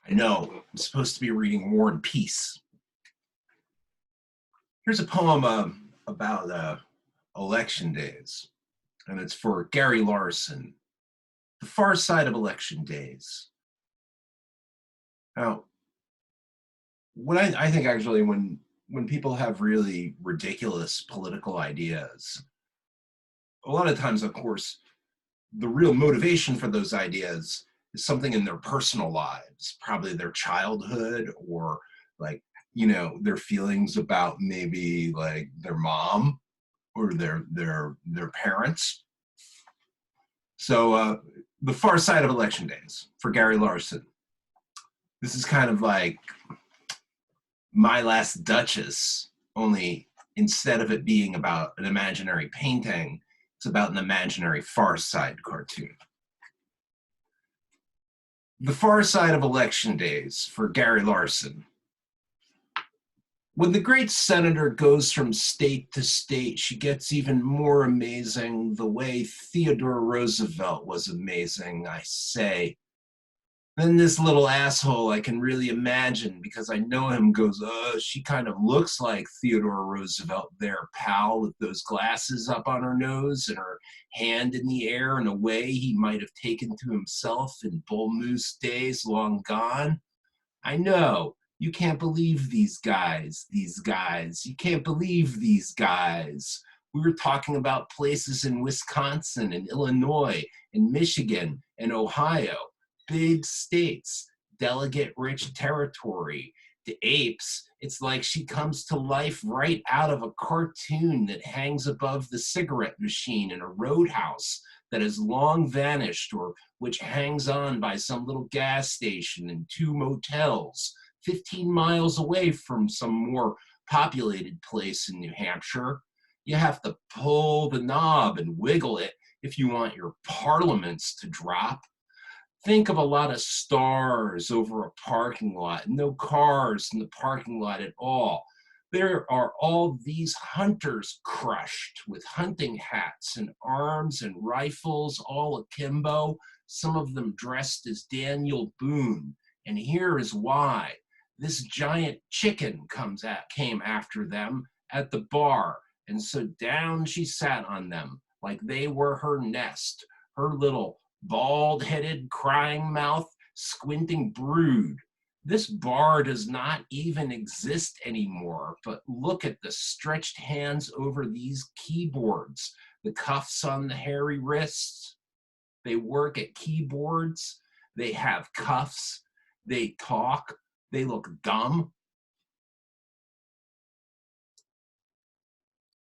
I know, I'm supposed to be reading War and Peace. Here's a poem about election days, and it's for Gary Larson, The Far Side of Election Days. Now, what I think actually when people have really ridiculous political ideas, a lot of times, of course, the real motivation for those ideas is something in their personal lives, probably their childhood or like, their feelings about maybe like their mom or their parents. So the far side of election days for Gary Larson. This is kind of like My Last Duchess, only instead of it being about an imaginary painting, it's about an imaginary Far Side cartoon. The Far Side of Election Days for Gary Larson. When the great senator goes from state to state, she gets even more amazing. The way Theodore Roosevelt was amazing, I say. Then this little asshole I can really imagine, because I know him, goes, she kind of looks like Theodore Roosevelt there, pal, with those glasses up on her nose and her hand in the air in a way he might have taken to himself in Bull Moose days long gone. I know. You can't believe these guys. You can't believe these guys. We were talking about places in Wisconsin and Illinois and Michigan and Ohio. Big states, delegate-rich territory. To apes, it's like she comes to life right out of a cartoon that hangs above the cigarette machine in a roadhouse that has long vanished, or which hangs on by some little gas station and two motels 15 miles away from some more populated place in New Hampshire. You have to pull the knob and wiggle it if you want your parliaments to drop. Think of a lot of stars over a parking lot, no cars in the parking lot at all. There are all these hunters crushed with hunting hats and arms and rifles all akimbo, some of them dressed as Daniel Boone. And here is why. This giant chicken came after them at the bar, and so down she sat on them like they were her nest, her little bald-headed, crying mouth, squinting brood. This bar does not even exist anymore, but look at the stretched hands over these keyboards, the cuffs on the hairy wrists. They work at keyboards, they have cuffs, they talk, they look dumb,